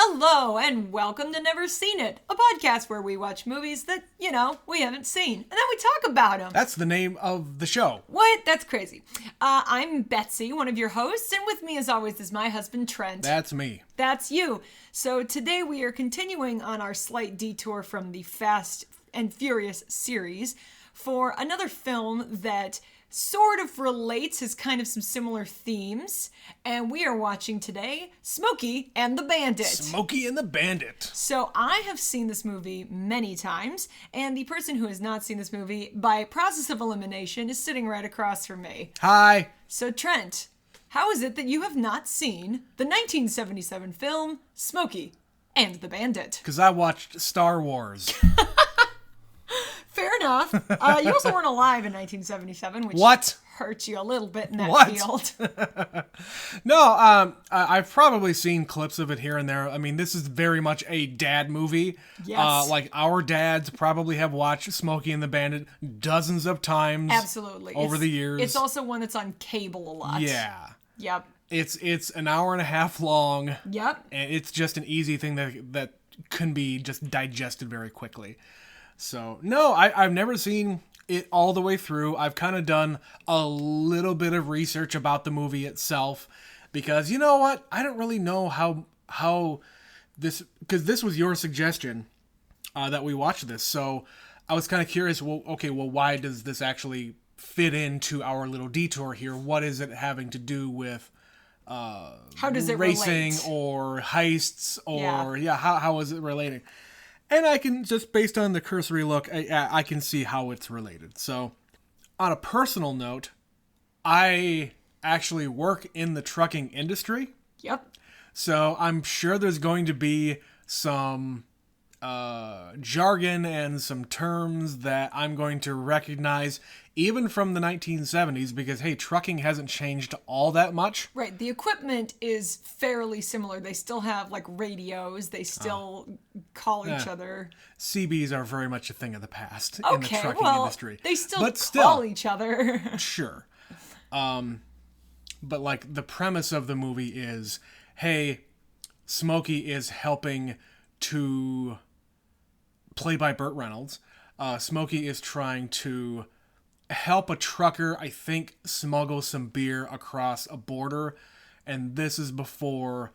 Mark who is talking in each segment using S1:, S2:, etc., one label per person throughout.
S1: Hello, and welcome to Never Seen It, a podcast where we watch movies that, we haven't seen, and then we talk about them.
S2: That's the name of the show.
S1: What? That's crazy. I'm Betsy, one of your hosts, and with me as always is my husband, Trent.
S2: That's me.
S1: That's you. So today we are continuing on our slight detour from the Fast and Furious series for another film that sort of relates, has kind of some similar themes, and we are watching today Smokey and the Bandit.
S2: Smokey and the Bandit.
S1: So I have seen this movie many times, and the person who has not seen this movie, by process of elimination, is sitting right across from me.
S2: Hi.
S1: So Trent, how is it that you have not seen the 1977 film Smokey and the Bandit?
S2: Because I watched Star Wars.
S1: Fair enough. You also weren't alive in 1977, which hurts you a little bit in that field.
S2: No, I've probably seen clips of it here and there. I mean, this is very much a dad movie.
S1: Yes.
S2: Like our dads probably have watched Smokey and the Bandit dozens of times.
S1: Absolutely.
S2: Over the years.
S1: It's also one that's on cable a lot.
S2: Yeah.
S1: Yep.
S2: It's an hour and a half long.
S1: Yep.
S2: And it's just an easy thing that can be just digested very quickly. So, no, I've never seen it all the way through. I've kind of done a little bit of research about the movie itself because, you know what? I don't really know how this, because this was your suggestion that we watch this. So I was kind of curious, why does this actually fit into our little detour here? What is it having to do with
S1: how does it
S2: racing
S1: relate?
S2: Or heists or, how is it relating? And I can, just based on the cursory look, I can see how it's related. So, on a personal note, I actually work in the trucking industry.
S1: Yep.
S2: So, I'm sure there's going to be some jargon and some terms that I'm going to recognize, even from the 1970s, because, hey, trucking hasn't changed all that much.
S1: Right. The equipment is fairly similar. They still have, radios. They still call each other.
S2: CBs are very much a thing of the past in the trucking industry.
S1: They still call each other.
S2: Sure. But, the premise of the movie is, hey, Smokey is helping to, played by Burt Reynolds, Smokey is trying to help a trucker, I think, smuggle some beer across a border, and this is before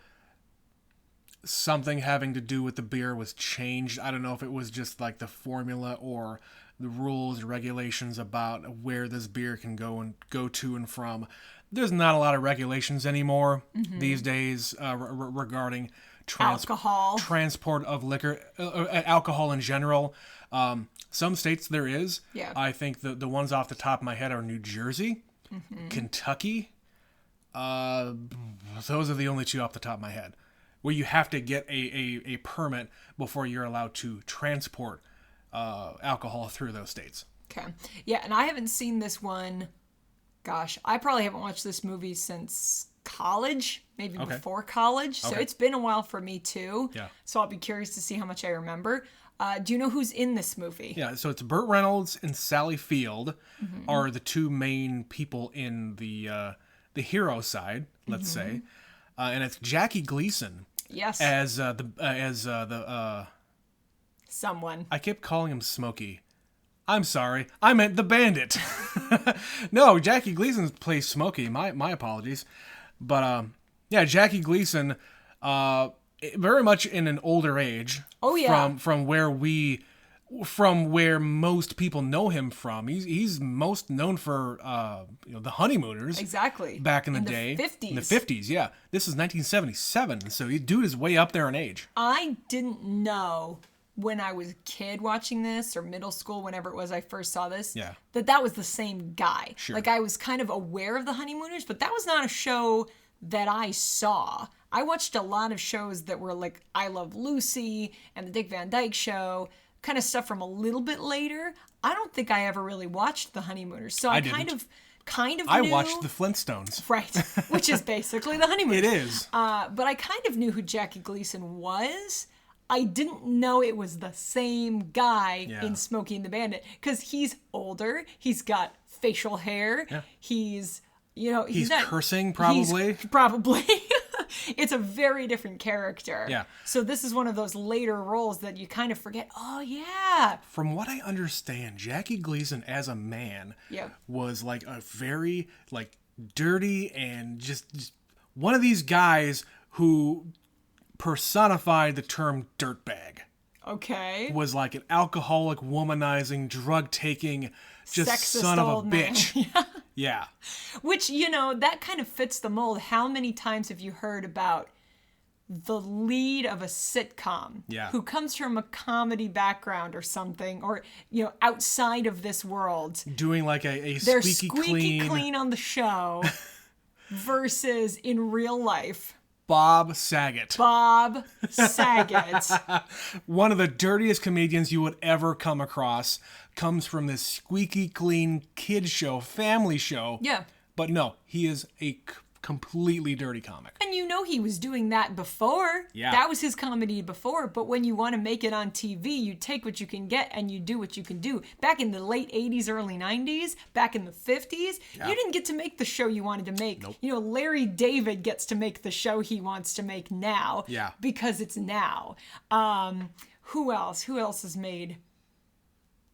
S2: something having to do with the beer was changed. I don't know if it was just the formula or the rules and regulations about where this beer can go to and from. There's not a lot of regulations anymore these days regarding
S1: alcohol,
S2: transport of liquor, alcohol in general. Some states there is.
S1: Yeah.
S2: I think the ones off the top of my head are New Jersey, Kentucky. Those are the only two off the top of my head, where you have to get a permit before you're allowed to transport alcohol through those states.
S1: Okay. Yeah, and I haven't seen this one. Gosh, I probably haven't watched this movie since college, maybe before college. So it's been a while for me too.
S2: Yeah.
S1: So I'll be curious to see how much I remember. Do you know who's in this movie?
S2: Yeah, so it's Burt Reynolds and Sally Field are the two main people in the hero side, let's say, and it's Jackie Gleason.
S1: Yes.
S2: As the
S1: someone.
S2: I kept calling him Smokey. I'm sorry, I meant the Bandit. No, Jackie Gleason plays Smokey. My apologies, but Jackie Gleason, very much in an older age.
S1: Oh yeah.
S2: From where most people know him from. He's most known for the Honeymooners.
S1: Exactly.
S2: Back in the day.
S1: 50s.
S2: In the 50s, yeah. This is 1977, so dude is way up there in age.
S1: I didn't know when I was a kid watching this, or middle school, whenever it was I first saw this, that was the same guy.
S2: Sure.
S1: I was kind of aware of the Honeymooners, but that was not a show that I saw. I watched a lot of shows that were like I Love Lucy and the Dick Van Dyke Show, kind of stuff from a little bit later. I don't think I ever really watched the Honeymooners, so I kind of
S2: I
S1: knew.
S2: watched the Flintstones.
S1: Right, which is basically the Honeymooners.
S2: It is.
S1: But I kind of knew who Jackie Gleason was. I didn't know it was the same guy in Smokey and the Bandit, because he's older, he's got facial hair, he's, he's
S2: cursing, probably.
S1: Probably. It's a very different character.
S2: Yeah.
S1: So this is one of those later roles that you kind of forget, oh yeah.
S2: From what I understand, Jackie Gleason as a man was like a very like dirty and just one of these guys who personified the term dirtbag.
S1: Okay.
S2: Was like an alcoholic, womanizing, drug-taking, just
S1: Sexist
S2: son of a
S1: old man.
S2: bitch. Yeah.
S1: Which, that kind of fits the mold. How many times have you heard about the lead of a sitcom who comes from a comedy background or something, or, outside of this world?
S2: Doing like a
S1: They're
S2: squeaky
S1: clean on the show versus in real life.
S2: Bob Saget.
S1: Bob Saget.
S2: One of the dirtiest comedians you would ever come across, comes from this squeaky clean kid show, family show.
S1: Yeah.
S2: But no, he is a completely dirty comic.
S1: And he was doing that before.
S2: Yeah.
S1: That was his comedy before. But when you want to make it on TV, you take what you can get and you do what you can do. Back in the late 80s, early 90s, back in the 50s, you didn't get to make the show you wanted to make.
S2: Nope.
S1: Larry David gets to make the show he wants to make now.
S2: Yeah.
S1: Because it's now. Who else? Who else has made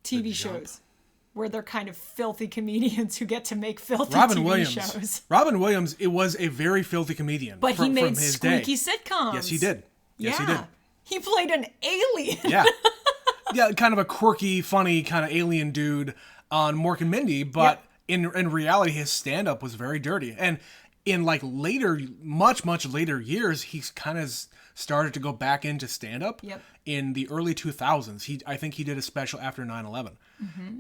S1: TV shows where they're kind of filthy comedians who get to make filthy TV shows?
S2: Robin Williams, it was a very filthy comedian.
S1: But he made
S2: from his
S1: squeaky
S2: day.
S1: sitcoms.
S2: Yes, he did. Yes, he did.
S1: He played an alien.
S2: Yeah. Yeah, kind of a quirky, funny kind of alien dude on Mork and Mindy, but in reality, his stand-up was very dirty. And in like later, much later years, he's kind of started to go back into stand-up.
S1: Yep.
S2: In the early 2000s. I think he did a special after 9/11.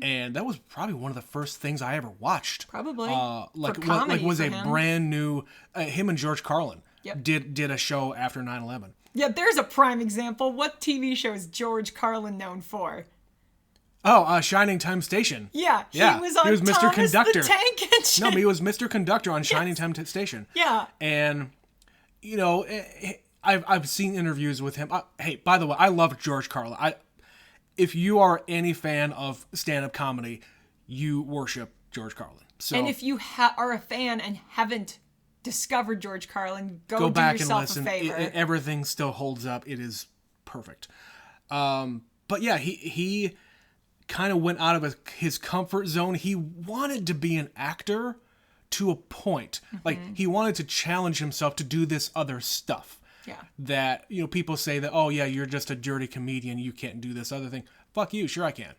S2: And that was probably one of the first things I ever watched.
S1: Probably.
S2: Was a brand new, him and George Carlin
S1: Yep.
S2: did a show after 9/11.
S1: Yeah, there's a prime example. What TV show is George Carlin known for?
S2: Oh, Shining Time Station.
S1: Yeah, he was on
S2: Mr.
S1: Thomas
S2: Conductor.
S1: the Tank Engine.
S2: No, he was Mr. Conductor on Shining Time Station.
S1: Yeah.
S2: And, I've seen interviews with him. Hey, by the way, I love George Carlin. If you are any fan of stand-up comedy, you worship George Carlin. So,
S1: and if you are a fan and haven't discovered George Carlin, go do
S2: back and
S1: yourself
S2: listen.
S1: a favor.
S2: Everything still holds up. It is perfect. But yeah, he kind of went out of his comfort zone. He wanted to be an actor to a point. Like, he wanted to challenge himself to do this other stuff.
S1: Yeah.
S2: That, people say that, oh yeah, you're just a dirty comedian, you can't do this other thing. Fuck you, sure I can.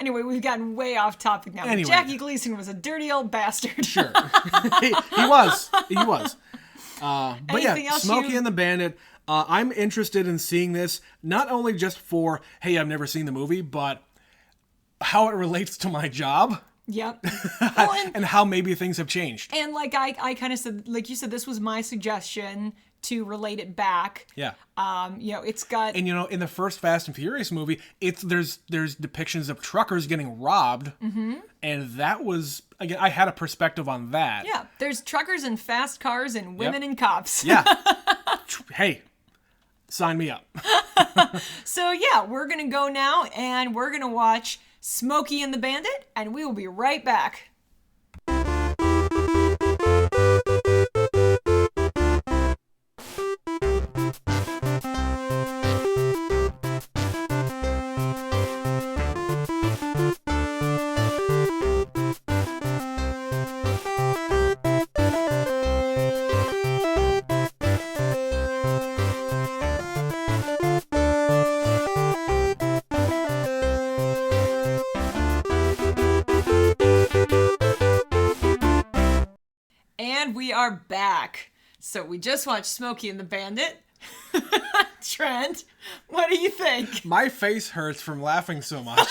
S1: Anyway, we've gotten way off topic now.
S2: Anyway.
S1: Jackie Gleason was a dirty old bastard.
S2: Sure. he was. But
S1: Anything
S2: yeah,
S1: else
S2: Smokey and the Bandit. I'm interested in seeing this, not only just for, hey, I've never seen the movie, but how it relates to my job.
S1: Yep. Well,
S2: and how maybe things have changed.
S1: And like I kind of said, like you said, this was my suggestion to relate it back.
S2: Yeah.
S1: It's got...
S2: And, in the first Fast and Furious movie, there's depictions of truckers getting robbed. Mm-hmm. And that was, again, I had a perspective on that.
S1: Yeah. There's truckers and fast cars and women and cops.
S2: Yeah. Hey, sign me up.
S1: So, yeah, we're going to go now and we're going to watch Smokey and the Bandit, and we will be right back. We are back. So we just watched Smokey and the Bandit. Trent, what do you think?
S2: My face hurts from laughing so much.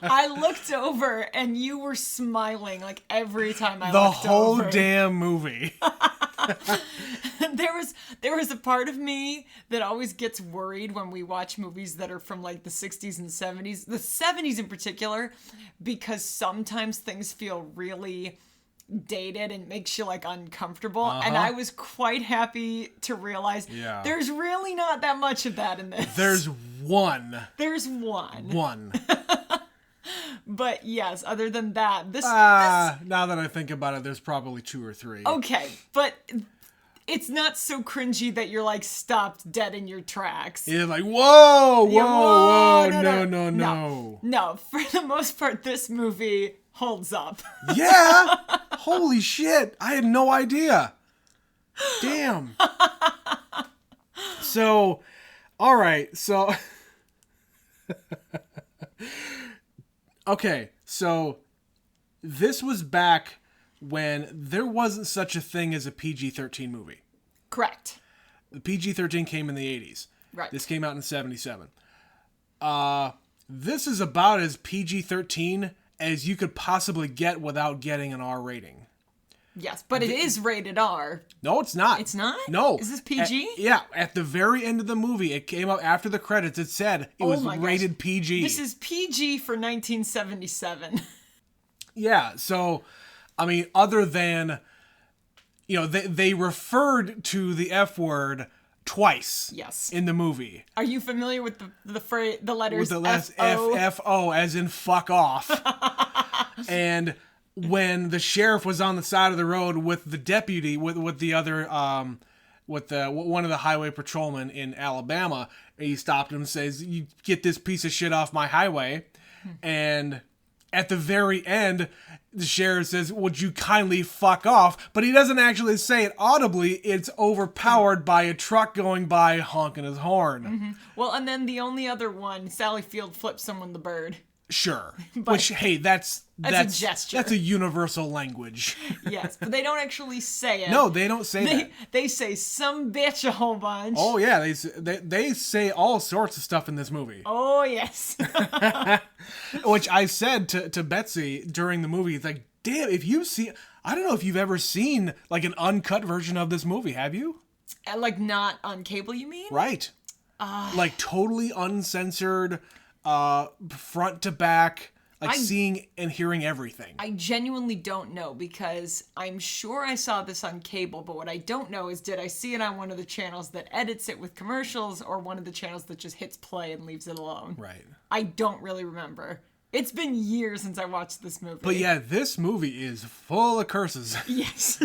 S1: I looked over and you were smiling like every time I
S2: the
S1: looked over.
S2: The whole damn movie.
S1: There was a part of me that always gets worried when we watch movies that are from like the 60s and 70s, the 70s in particular, because sometimes things feel really dated and makes you like uncomfortable. And I was quite happy to realize there's really not that much of that in this.
S2: There's one.
S1: One. But yes, other than that, this
S2: now that I think about it, there's probably two or three.
S1: Okay, but it's not so cringy that you're like stopped dead in your tracks.
S2: You're like, whoa,
S1: Yeah,
S2: whoa,
S1: whoa,
S2: no.
S1: No, for the most part, this movie holds up.
S2: Yeah. Holy shit. I had no idea. Damn. So, all right. So, okay. So, this was back when there wasn't such a thing as a PG-13 movie.
S1: Correct.
S2: The PG-13 came in the 80s.
S1: Right.
S2: This came out in 77. This is about as PG-13 as you could possibly get without getting an R rating.
S1: Yes, but it is rated R.
S2: No, it's not.
S1: It's not?
S2: No.
S1: Is this PG?
S2: Yeah, at the very end of the movie, it came up after the credits. It said it was rated PG.
S1: This is PG for 1977.
S2: Yeah, so, I mean, other than, they referred to the F word twice.
S1: Yes.
S2: In the movie.
S1: Are you familiar with the phrase, the letters
S2: With the last
S1: F-O?
S2: F-O, as in fuck off. And when the sheriff was on the side of the road with the deputy, with the other, with one of the highway patrolmen in Alabama, he stopped him and says, "You get this piece of shit off my highway." And at the very end, the sheriff says, "Would you kindly fuck off?" But he doesn't actually say it audibly. It's overpowered by a truck going by honking his horn.
S1: Mm-hmm. Well, and then the only other one, Sally Field flips someone the bird.
S2: Sure. Which, hey, that's
S1: a gesture.
S2: That's a universal language.
S1: Yes, but they don't actually say it.
S2: No, they don't say that.
S1: They say some bitch a whole bunch.
S2: Oh, yeah. They say all sorts of stuff in this movie.
S1: Oh, yes.
S2: Which I said to Betsy during the movie. It's like, damn, if you see... I don't know if you've ever seen, like, an uncut version of this movie. Have you?
S1: Like, not on cable, you mean?
S2: Right. Like, totally uncensored... front to back, seeing and hearing everything.
S1: I genuinely don't know, because I'm sure I saw this on cable, but what I don't know is, did I see it on one of the channels that edits it with commercials, or one of the channels that just hits play and leaves it alone?
S2: Right.
S1: I don't really remember. It's been years since I watched this movie.
S2: But yeah, this movie is full of curses.
S1: Yes.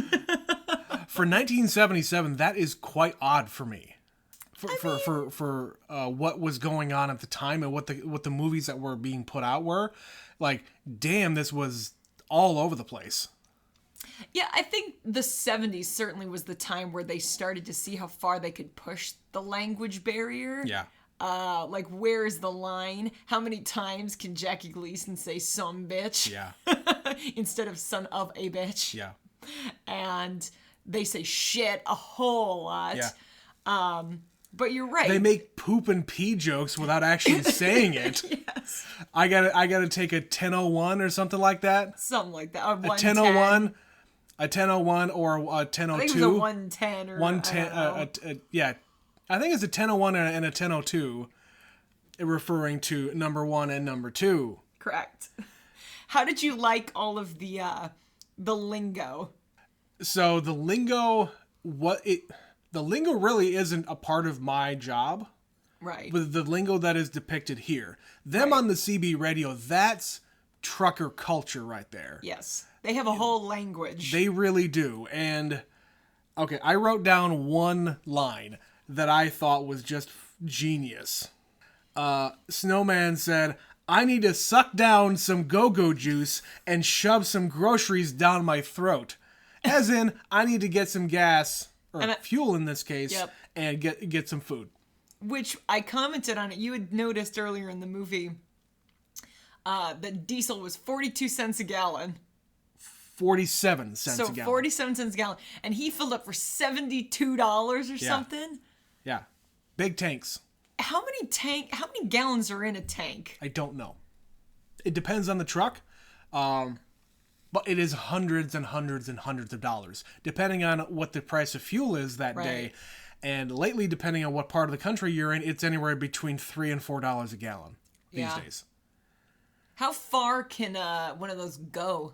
S2: For 1977, that is quite odd for me. For what was going on at the time and what the movies that were being put out were, like, damn, this was all over the place.
S1: Yeah, I think the 70s certainly was the time where they started to see how far they could push the language barrier.
S2: Yeah.
S1: Like, where is the line? How many times can Jackie Gleason say "some bitch"?
S2: Yeah.
S1: Instead of "son of a bitch"?
S2: Yeah.
S1: And they say shit a whole lot.
S2: Yeah.
S1: But you're right.
S2: They make poop and pee jokes without actually saying it.
S1: Yes.
S2: I gotta take a 1001 or something like that.
S1: Something like that. Or
S2: A 1001, a 1001 or a 1002.
S1: I think it was a 110 or
S2: 110. Yeah, I think it's a 1001 and a 1002, referring to number 1 and number 2.
S1: Correct. How did you like all of the lingo?
S2: So the lingo, the lingo really isn't a part of my job.
S1: Right.
S2: But the lingo that is depicted here. Them on the CB radio, that's trucker culture right there.
S1: Yes. They have a whole language.
S2: They really do. And, okay, I wrote down one line that I thought was just genius. Snowman said, "I need to suck down some go-go juice and shove some groceries down my throat." As in, I need to get some gas... or fuel in this case,
S1: yep.
S2: And get some food.
S1: Which I commented on it. You had noticed earlier in the movie that diesel was 42 cents a gallon.
S2: 47 cents a gallon.
S1: So 47 cents a gallon. And he filled up for $72 or something.
S2: Yeah. Big tanks.
S1: How many gallons are in a tank?
S2: I don't know. It depends on the truck. But it is hundreds and hundreds and hundreds of dollars, depending on what the price of fuel is that day. And lately, depending on what part of the country you're in, it's anywhere between $3 and $4 a gallon these days.
S1: How far can one of those go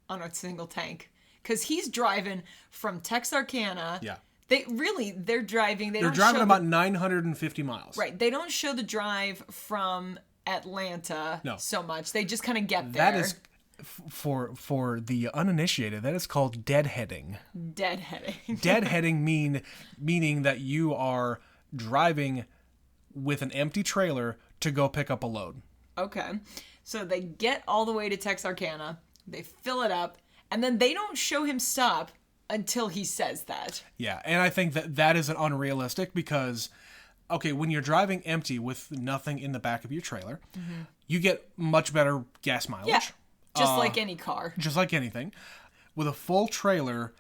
S1: on a single tank? Because he's driving from Texarkana.
S2: Yeah.
S1: They're driving.
S2: They're driving about 950 miles.
S1: Right. They don't show the drive from Atlanta so much. They just kind of get there.
S2: For the uninitiated, that is called deadheading.
S1: Deadheading.
S2: Deadheading meaning that you are driving with an empty trailer to go pick up a load.
S1: Okay. So they get all the way to Texarkana, they fill it up, and then they don't show him stop until he says that.
S2: Yeah, and I think that is an unrealistic because, okay, when you're driving empty with nothing in the back of your trailer, you get much better gas mileage.
S1: Yeah, just like any car.
S2: Just like anything. With a full trailer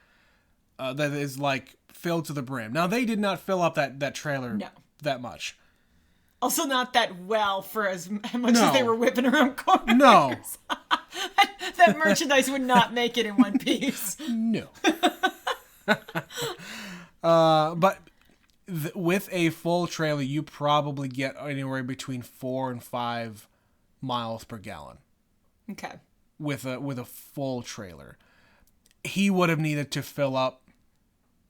S2: that is like filled to the brim. Now, they did not fill up that trailer that much.
S1: Also not that well for as much as they were whipping around corners.
S2: No.
S1: That merchandise would not make it in one piece.
S2: No. But with a full trailer, you probably get anywhere between 4 and 5 miles per gallon.
S1: Okay.
S2: With a full trailer. He would have needed to fill up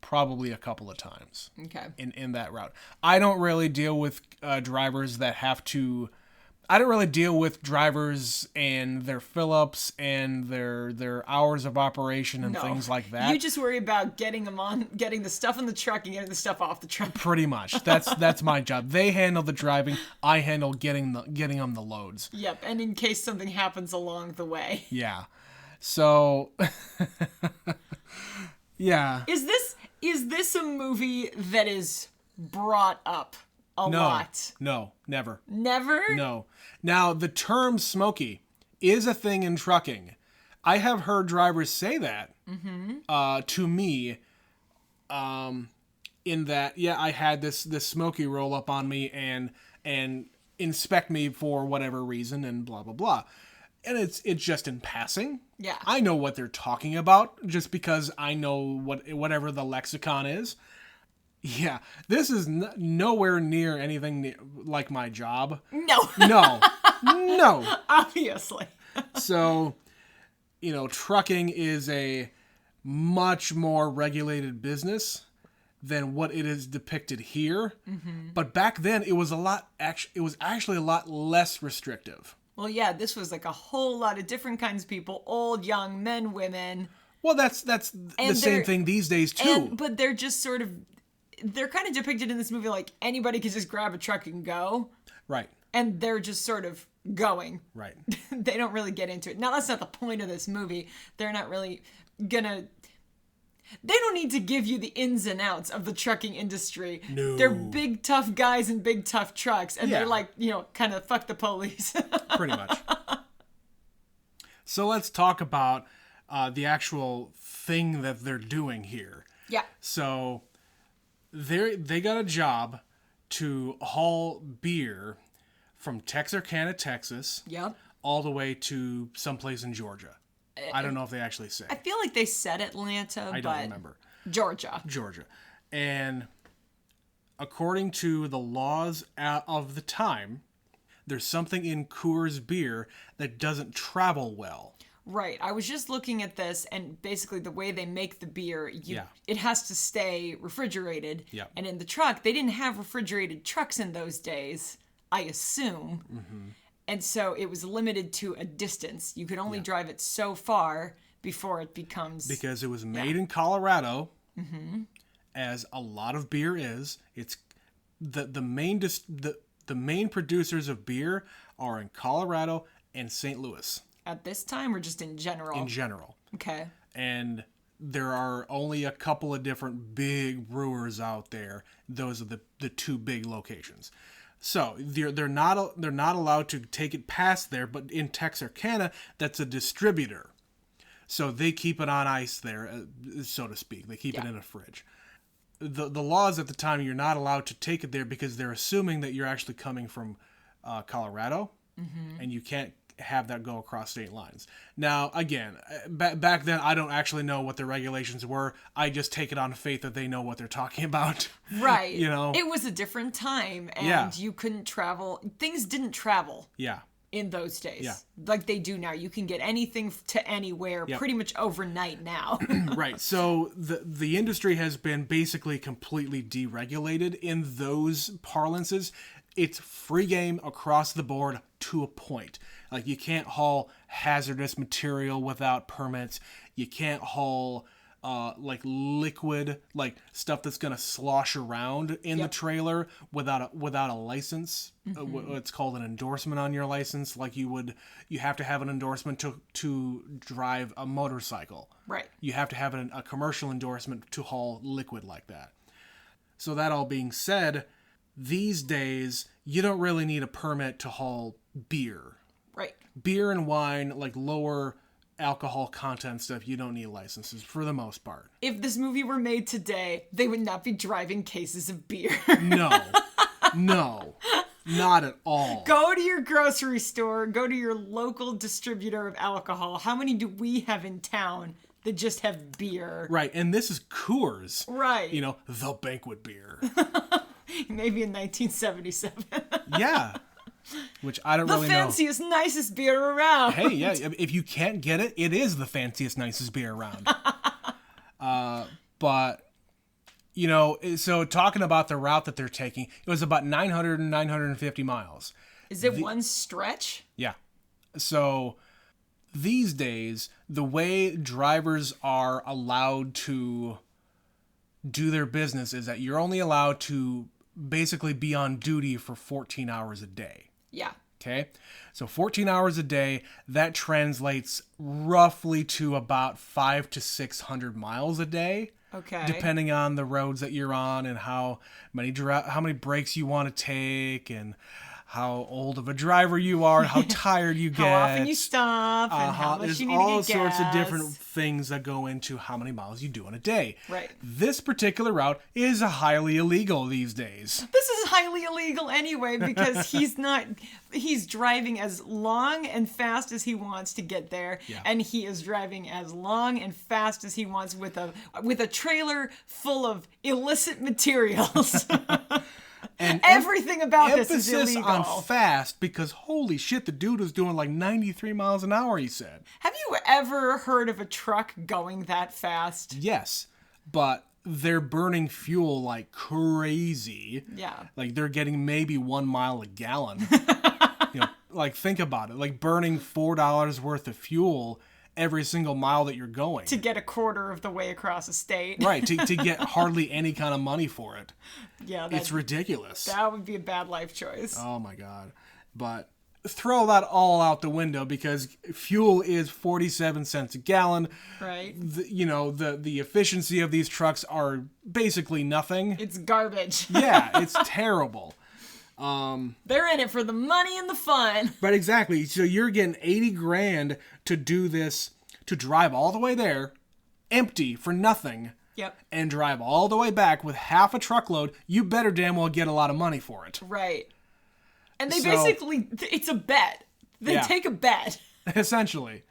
S2: probably a couple of times.
S1: Okay.
S2: In that route. I don't really deal with drivers that have to... I don't really deal with drivers and their fill-ups and their hours of operation and things like that.
S1: You just worry about getting the stuff in the truck and getting the stuff off the truck.
S2: Pretty much. That's my job. They handle the driving. I handle getting them the loads.
S1: Yep, and in case something happens along the way.
S2: Yeah. So yeah.
S1: Is this a movie that is brought up a lot?
S2: No, never.
S1: Never?
S2: No. Now, the term Smokey is a thing in trucking. I have heard drivers say that to me in that, I had this Smokey roll up on me and inspect me for whatever reason and blah, blah, blah. And it's just in passing.
S1: Yeah.
S2: I know what they're talking about just because I know whatever the lexicon is. Yeah, this is nowhere near anything like my job.
S1: No.
S2: No.
S1: Obviously.
S2: So, trucking is a much more regulated business than what it is depicted here. Mm-hmm. But back then, it was actually a lot less restrictive.
S1: Well, yeah, this was like a whole lot of different kinds of people, old, young, men, women.
S2: Well, that's the same thing these days too.
S1: But they're just they're kind of depicted in this movie like anybody can just grab a truck and go.
S2: Right.
S1: And they're just sort of going.
S2: Right.
S1: They don't really get into it. Now, that's not the point of this movie. They're not really gonna... They don't need to give you the ins and outs of the trucking industry.
S2: No.
S1: They're big, tough guys in big, tough trucks. And they're like, kind of fuck the police.
S2: Pretty much. So let's talk about the actual thing that they're doing here.
S1: Yeah.
S2: So they got a job to haul beer from Texarkana, Texas, all the way to someplace in Georgia. I don't know if they actually say.
S1: I feel like they said Atlanta,
S2: I don't remember.
S1: Georgia.
S2: And according to the laws of the time, there's something in Coors beer that doesn't travel well.
S1: Right. I was just looking at this, and basically the way they make the beer, it has to stay refrigerated.
S2: Yeah.
S1: And in the truck, they didn't have refrigerated trucks in those days, I assume. Mm-hmm. And so it was limited to a distance. You could only drive it so far before it becomes...
S2: Because it was made in Colorado, as a lot of beer is. It's the main producers of beer are in Colorado and St. Louis.
S1: At this time, or just in general?
S2: In general.
S1: Okay.
S2: And there are only a couple of different big brewers out there. Those are the two big locations. So they're not allowed to take it past there, but in Texarkana, that's a distributor. So they keep it on ice there, so to speak. They keep it in a fridge. The laws at the time, you're not allowed to take it there because they're assuming that you're actually coming from Colorado, and you can't have that go across state lines. Now, again, back then, I don't actually know what the regulations were. I just take it on faith that they know what they're talking about.
S1: Right. It was a different time, and you couldn't travel. Things didn't travel.
S2: Yeah.
S1: In those days.
S2: Yeah.
S1: Like they do now. You can get anything to anywhere pretty much overnight now.
S2: Right. So the industry has been basically completely deregulated in those parlances. it's free game across the board to a point. Like, you can't haul hazardous material without permits. You can't haul like liquid, like stuff that's gonna slosh around in the trailer without a license. It's called an endorsement on your license. Like you have to have an endorsement to drive a motorcycle.
S1: Right.
S2: You have to have a commercial endorsement to haul liquid like that. So that all being said, these days you don't really need a permit to haul beer.
S1: Right.
S2: Beer and wine, like lower alcohol content stuff, you don't need licenses for the most part.
S1: If this movie were made today, they would not be driving cases of beer.
S2: No, not at all.
S1: Go to your grocery store, go to your local distributor of alcohol. How many do we have in town that just have beer?
S2: Right, and this is Coors.
S1: Right.
S2: You know, the banquet beer.
S1: Maybe in 1977.
S2: Yeah. Which I don't really know.
S1: The fanciest, nicest beer around.
S2: Hey, yeah, if you can't get it, it is the fanciest, nicest beer around. But, you know, so talking about the route that they're taking, it was about 950 miles.
S1: Is it one stretch?
S2: Yeah. So these days, the way drivers are allowed to do their business is that you're only allowed to basically be on duty for 14 hours a day.
S1: Yeah.
S2: Okay. So 14 hours a day, that translates roughly to about 500 to 600 miles a day.
S1: Okay.
S2: Depending on the roads that you're on and how many breaks you want to take and how old of a driver you are, how tired you get.
S1: How often you stop and how much you need to get gas.
S2: There's all sorts of different things that go into how many miles you do in a day.
S1: Right.
S2: This particular route is highly illegal these days.
S1: This is highly illegal anyway because he's driving as long and fast as he wants to get there.
S2: Yeah.
S1: And he is driving as long and fast as he wants with a trailer full of illicit materials. And everything about this is illegal.
S2: Emphasis on fast because holy shit, the dude was doing like 93 miles an hour, he said.
S1: Have you ever heard of a truck going that fast?
S2: Yes, but they're burning fuel like crazy.
S1: Yeah.
S2: Like they're getting maybe 1 mile a gallon. You know, like think about it. Like burning $4 worth of fuel every single mile that you're going.
S1: To get a quarter of the way across a state.
S2: Right, to get hardly any kind of money for it.
S1: Yeah,
S2: it's ridiculous.
S1: That would be a bad life choice.
S2: Oh my God. But throw that all out the window because fuel is 47 cents a gallon.
S1: Right.
S2: The efficiency of these trucks are basically nothing.
S1: It's garbage.
S2: Yeah, it's terrible.
S1: They're in it for the money and the fun.
S2: But exactly. So you're getting $80,000 to do this, to drive all the way there, empty for nothing.
S1: Yep.
S2: And drive all the way back with half a truckload. You better damn well get a lot of money for it.
S1: Right. And they basically, it's a bet. They take a bet.
S2: Essentially.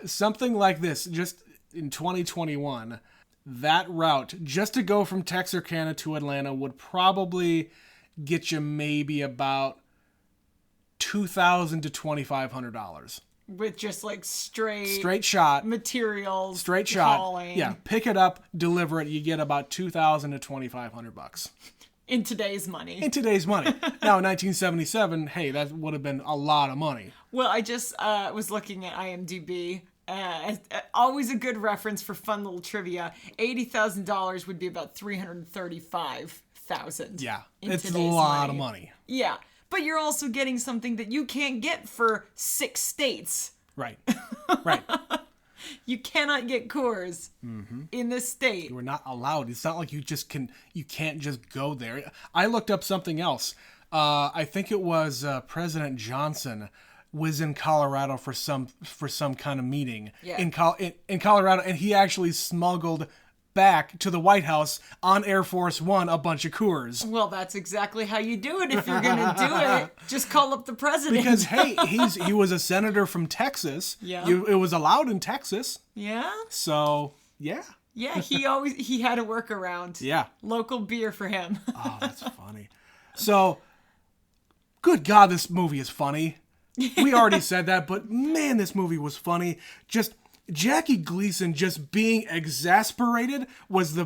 S2: Something like this, just in 2021, that route, just to go from Texarkana to Atlanta, would probably get you maybe about $2,000 to $2,500.
S1: With just like straight
S2: shot
S1: materials,
S2: straight shot.
S1: Hauling.
S2: Yeah, pick it up, deliver it. You get about $2,000 to $2,500
S1: in today's money. Now, in 1977, hey, that would have been a lot of money. Well, I just was looking at IMDb. Always a good reference for fun little trivia. $80,000 would be about $335,000.
S2: Yeah, it's a lot of money.
S1: Yeah, but you're also getting something that you can't get for 6 states.
S2: Right.
S1: You cannot get Coors in this state.
S2: You are not allowed. It's not like you can't just go there. I looked up something else. I think it was President Johnson was in Colorado for some kind of meeting in Colorado, and he actually smuggled back to the White House on Air Force One a bunch of Coors.
S1: Well, that's exactly how you do it if you're going to do it. Just call up the president.
S2: Because hey, he was a senator from Texas.
S1: Yeah,
S2: it was allowed in Texas.
S1: Yeah.
S2: So yeah.
S1: Yeah, he had a workaround.
S2: Yeah.
S1: Local beer for him.
S2: Oh, that's funny. So, good God, this movie is funny. We already said that, but man, this movie was funny. Just Jackie Gleason just being exasperated was the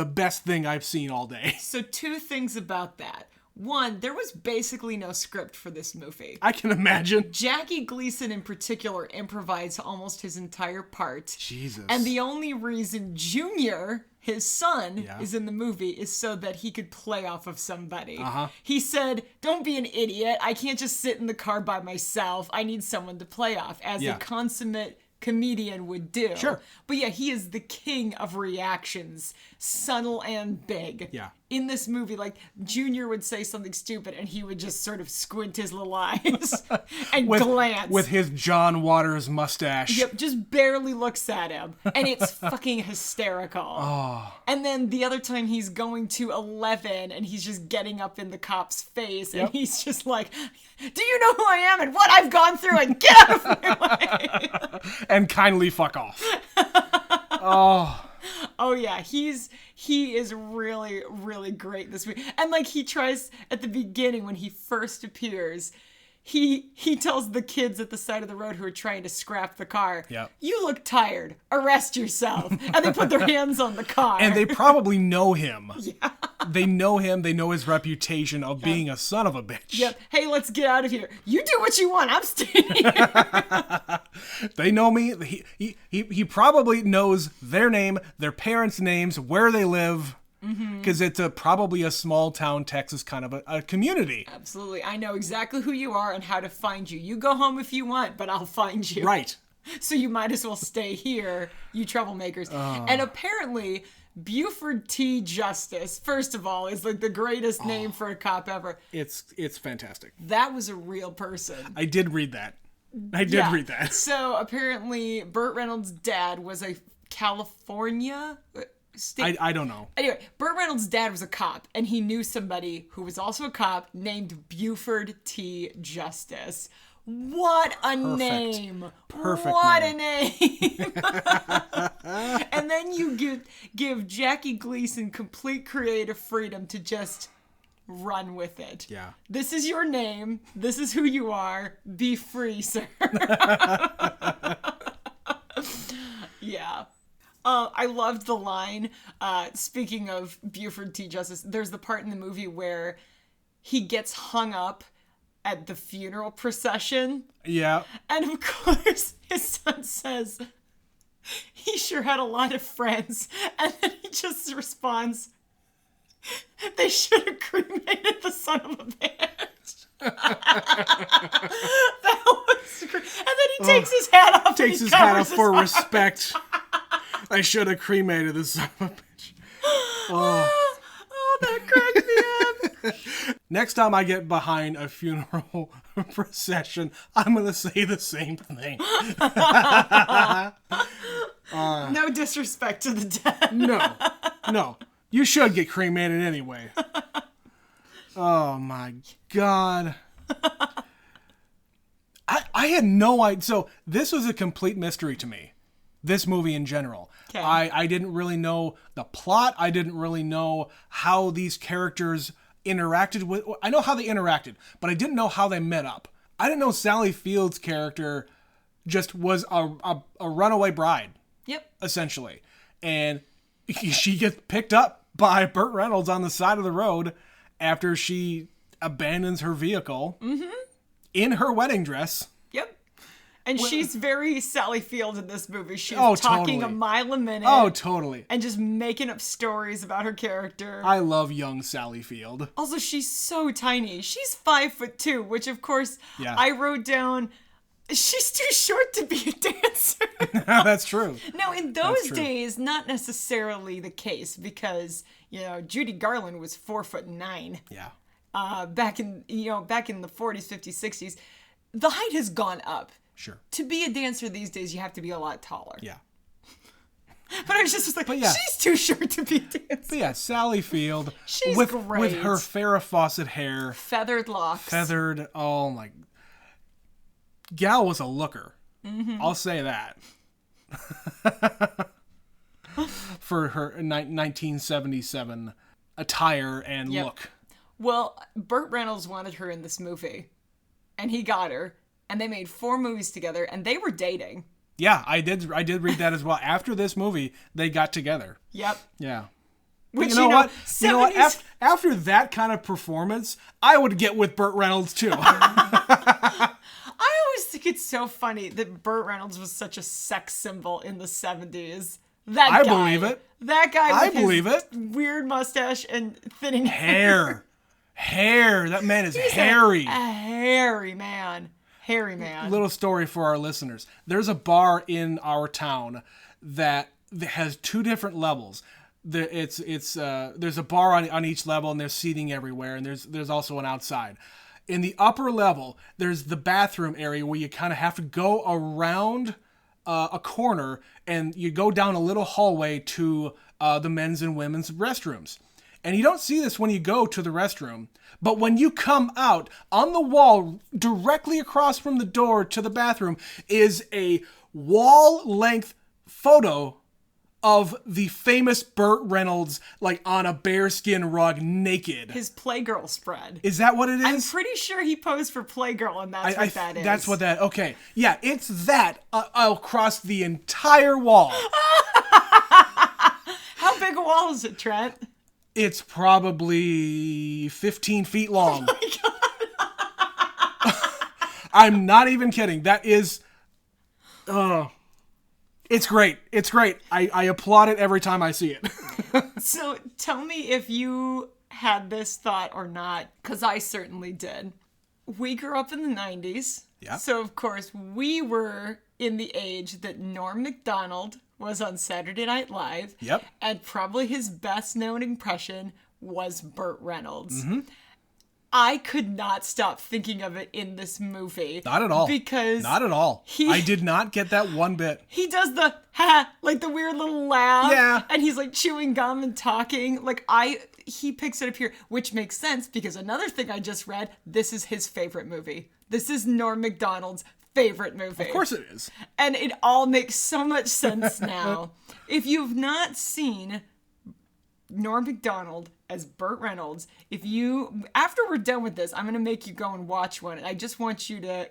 S2: best thing I've seen all day.
S1: So 2 things about that. One, there was basically no script for this movie.
S2: I can imagine.
S1: Jackie Gleason in particular improvised almost his entire part.
S2: Jesus.
S1: And the only reason Junior, his son, is in the movie is so that he could play off of somebody. He said, don't be an idiot. I can't just sit in the car by myself. I need someone to play off, as a consummate comedian would do.
S2: Sure.
S1: But yeah, he is the king of reactions, subtle and big.
S2: Yeah.
S1: In this movie, like, Junior would say something stupid and he would just sort of squint his little eyes and glance.
S2: With his John Waters mustache.
S1: Yep, just barely looks at him. And it's fucking hysterical.
S2: Oh.
S1: And then the other time he's going to 11 and he's just getting up in the cop's face and he's just like, do you know who I am and what I've gone through, and get out of my way?
S2: And kindly fuck off. Oh.
S1: Oh yeah, he is really, really great this week. And like, he tries at the beginning when he first appears, he tells the kids at the side of the road who are trying to scrap the car, you look tired, arrest yourself. And they put their hands on the car.
S2: And they probably know him.
S1: Yeah.
S2: They know him. They know his reputation of being a son of a bitch.
S1: Yep. Hey, let's get out of here. You do what you want. I'm staying here.
S2: They know me. He probably knows their name, their parents' names, where they live. Because it's probably a small town Texas kind of a community.
S1: Absolutely. I know exactly who you are and how to find you. You go home if you want, but I'll find you.
S2: Right.
S1: So you might as well stay here, you troublemakers. And apparently, Buford T. Justice, first of all, is like the greatest name for a cop ever.
S2: It's fantastic.
S1: That was a real person.
S2: I did read that. I did read that.
S1: So apparently, Burt Reynolds' dad was a California state.
S2: I don't know.
S1: Anyway, Burt Reynolds' dad was a cop, and he knew somebody who was also a cop named Buford T. Justice. What a name!
S2: Perfect
S1: What
S2: name.
S1: a name! And then you give Jackie Gleason complete creative freedom to just run with it.
S2: Yeah.
S1: This is your name. This is who you are. Be free, sir. Yeah. I loved the line, speaking of Buford T. Justice, there's the part in the movie where he gets hung up at the funeral procession.
S2: Yeah.
S1: And of course, his son says, he sure had a lot of friends. And then he just responds, they should have cremated the son of a bitch. That was great. And then he takes his hat off.
S2: Takes his hat off for respect. I should have cremated the son of a bitch.
S1: Oh, that cracked me up.
S2: Next time I get behind a funeral procession, I'm going to say the same thing.
S1: No disrespect to the dead.
S2: No. You should get cremated anyway. Oh my God. I had no idea. So this was a complete mystery to me. This movie in general.
S1: Okay.
S2: I didn't really know the plot. I didn't really know how these characters interacted with. I know how they interacted, but I didn't know how they met up. I didn't know Sally Field's character just was a runaway bride.
S1: Yep.
S2: Essentially. And she gets picked up by Burt Reynolds on the side of the road after she abandons her vehicle in her wedding dress.
S1: Yep. And she's very Sally Field in this movie. She's talking
S2: totally.
S1: a mile a minute.
S2: Oh, totally.
S1: And just making up stories about her character.
S2: I love young Sally Field.
S1: Also, she's so tiny. She's 5'2", which of course I wrote down. She's too short to be a dancer.
S2: That's true.
S1: Now, in those days, not necessarily the case because, Judy Garland was 4'9".
S2: Yeah.
S1: Back in the 40s, 50s, 60s, the height has gone up.
S2: Sure.
S1: To be a dancer these days, you have to be a lot taller.
S2: Yeah.
S1: But I was just like, she's too short to be a dancer.
S2: But yeah, Sally Field.
S1: She's
S2: with,
S1: great.
S2: With her Farrah Fawcett hair.
S1: Feathered locks.
S2: Oh my. Gal was a looker. I'll say that. For her 1977 attire and look.
S1: Well, Burt Reynolds wanted her in this movie. And he got her. And they made 4 movies together. And they were dating.
S2: Yeah, I did read that as well. After this movie, they got together.
S1: Yep.
S2: Yeah.
S1: Which,
S2: You know what? You know what? After that kind of performance, I would get with Burt Reynolds too.
S1: I always think it's so funny that Burt Reynolds was such a sex symbol in the 70s. I
S2: believe it.
S1: That guy with
S2: believe
S1: his weird mustache and thinning
S2: hair. That man is hairy.
S1: A hairy man. Hairy man.
S2: Little story for our listeners. There's a bar in our town that has two different levels. There's a bar on each level, and there's seating everywhere, and there's also an outside. In the upper level, there's the bathroom area where you kind of have to go around a corner, and you go down a little hallway to the men's and women's restrooms. And you don't see this when you go to the restroom, but when you come out, on the wall directly across from the door to the bathroom is a wall-length photo of the famous Burt Reynolds, like on a bearskin rug, naked.
S1: His Playgirl spread.
S2: Is that what it is?
S1: I'm pretty sure he posed for Playgirl, and that's what that is.
S2: That's what that. Okay, yeah, it's that across the entire wall.
S1: How big a wall is it, Trent?
S2: It's probably 15 feet long.
S1: Oh my God.
S2: I'm not even kidding. That is... it's great. It's great. I applaud it every time I see it.
S1: So tell me if you had this thought or not, because I certainly did. We grew up in the 90s.
S2: Yeah.
S1: So, of course, we were in the age that Norm Macdonald was on Saturday Night Live.
S2: Yep.
S1: And probably his best known impression was Burt Reynolds.
S2: Mm-hmm.
S1: I could not stop thinking of it in this movie.
S2: Not at all.
S1: Because...
S2: Not at all. I did not get that one bit.
S1: He does the, ha, like the weird little laugh.
S2: Yeah.
S1: And he's like chewing gum and talking. He picks it up here, which makes sense because another thing I just read, this is his favorite movie. This is Norm Macdonald's favorite movie.
S2: Of course it is.
S1: And it all makes so much sense now. If you've not seen Norm Macdonald as Burt Reynolds, after we're done with this, I'm going to make you go and watch one. And I just want you to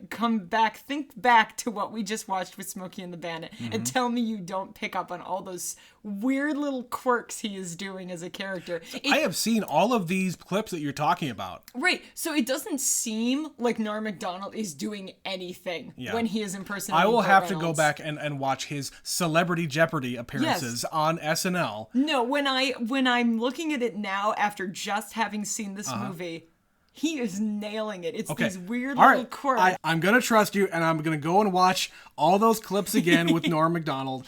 S1: think back to what we just watched with Smokey and the Bandit, and tell me you don't pick up on all those weird little quirks he is doing as a character.
S2: I have seen all of these clips that you're talking about.
S1: Right. So it doesn't seem like Norm Macdonald is doing anything when he is impersonating
S2: I will
S1: Burt
S2: have
S1: Reynolds.
S2: to go back and watch his Celebrity Jeopardy appearances on SNL.
S1: No, when I'm looking at it now after just having seen this movie, he is nailing it. It's these weird little quirks.
S2: I'm going to trust you, and I'm going to go and watch all those clips again with Norm Macdonald.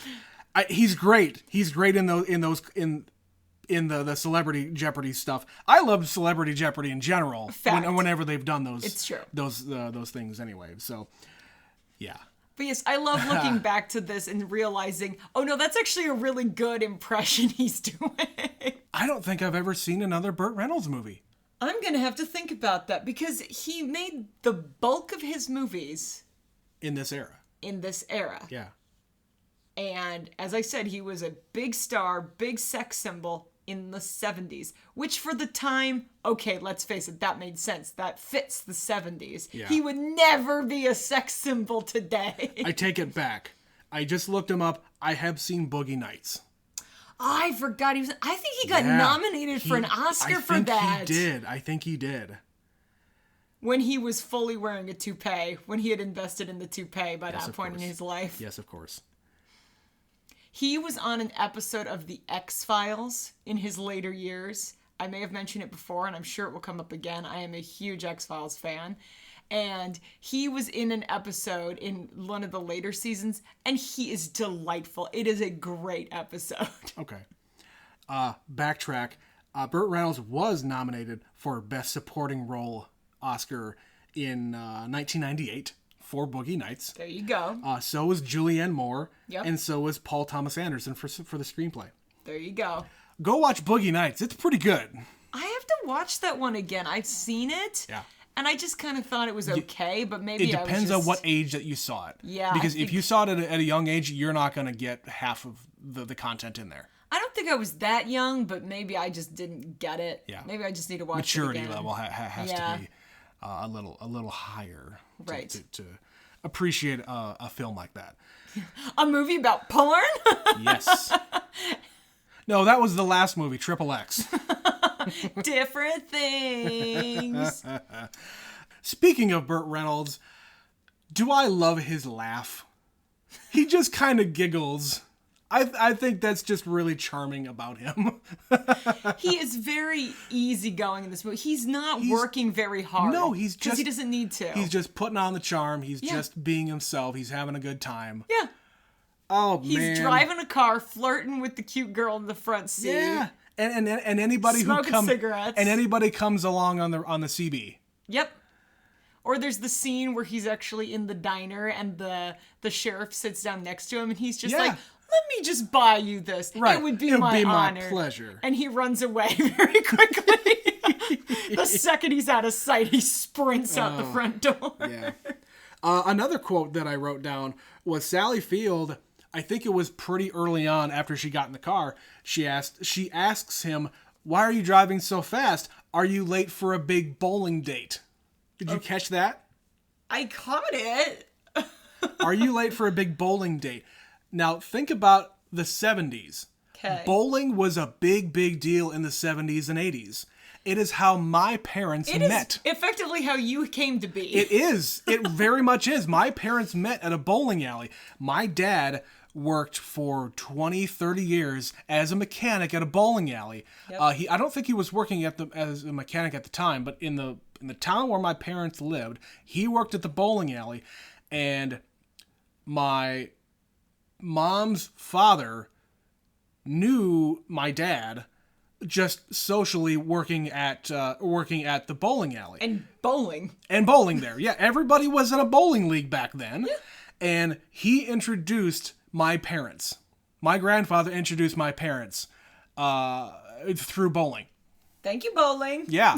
S2: He's great. He's great in the Celebrity Jeopardy stuff. I love Celebrity Jeopardy in general. Whenever they've done those.
S1: It's true.
S2: Those things anyway. So, yeah.
S1: But yes, I love looking back to this and realizing, oh no, that's actually a really good impression he's doing.
S2: I don't think I've ever seen another Burt Reynolds movie.
S1: I'm going to have to think about that because he made the bulk of his movies
S2: in this era.
S1: Yeah. And as I said, he was a big star, big sex symbol in the 70s, which for the time, okay, let's face it, that made sense. That fits the 70s.
S2: Yeah.
S1: He would never be a sex symbol today.
S2: I take it back. I just looked him up. I have seen Boogie Nights.
S1: I forgot I think he got nominated for an Oscar for that.
S2: I think he did.
S1: When he was fully wearing a toupee, when he had invested in the toupee by that point in his life.
S2: Yes, of course.
S1: He was on an episode of The X-Files in his later years. I may have mentioned it before, and I'm sure it will come up again. I am a huge X-Files fan. And he was in an episode in one of the later seasons, and he is delightful. It is a great episode.
S2: Okay. Backtrack. Burt Reynolds was nominated for Best Supporting Role Oscar in 1998 for Boogie Nights.
S1: There you go.
S2: So was Julianne Moore,
S1: Yep.
S2: and so was Paul Thomas Anderson for the screenplay.
S1: There you go.
S2: Go watch Boogie Nights. It's pretty good.
S1: I have to watch that one again. I've seen it.
S2: Yeah.
S1: And I just kind of thought it was okay, but maybe
S2: it depends on what age that you saw it.
S1: Yeah.
S2: Because if you saw it at a young age, you're not going to get half of the content in there.
S1: I don't think I was that young, but maybe I just didn't get it.
S2: Yeah.
S1: Maybe I just need to watch
S2: Maturity
S1: it again.
S2: level has to be a little higher.
S1: Right.
S2: appreciate a film like that.
S1: A movie about porn?
S2: Yes. No, that was the last movie, Triple X.
S1: Different things.
S2: Speaking of Burt Reynolds, do I love his laugh? He just kind of giggles. I think that's just really charming about him.
S1: He is very easygoing in this movie. He's not working very hard.
S2: No, he's just...
S1: because he doesn't need to.
S2: He's just putting on the charm. He's just being himself. He's having a good time.
S1: Yeah.
S2: Oh, man.
S1: He's driving a car, flirting with the cute girl in the front seat.
S2: Yeah. And anybody
S1: Smoking
S2: who comes...
S1: cigarettes.
S2: And anybody comes along on the CB.
S1: Yep. Or there's the scene where he's actually in the diner and the sheriff sits down next to him and he's just like, let me just buy you this.
S2: Right.
S1: It would be my honor.
S2: My pleasure.
S1: And he runs away very quickly. The second he's out of sight, he sprints out the front door.
S2: Yeah. Another quote that I wrote down was Sally Field. I think it was pretty early on after she got in the car. She asks him, "Why are you driving so fast? Are you late for a big bowling date?" Did you catch that?
S1: I caught it.
S2: Are you late for a big bowling date? Now, think about the 70s.
S1: Okay.
S2: Bowling was a big, big deal in the 70s and 80s. It is how my parents met.
S1: It is effectively how you came to be.
S2: It is. It very much is. My parents met at a bowling alley. My dad worked for 20, 30 years as a mechanic at a bowling alley. Yep. I don't think he was working as a mechanic at the time, but in the town where my parents lived, he worked at the bowling alley, and my mom's father knew my dad just socially working at the bowling alley.
S1: And bowling
S2: there. Yeah, everybody was in a bowling league back then. Yeah. And he introduced my parents. My grandfather introduced my parents through bowling.
S1: Thank you, bowling.
S2: Yeah.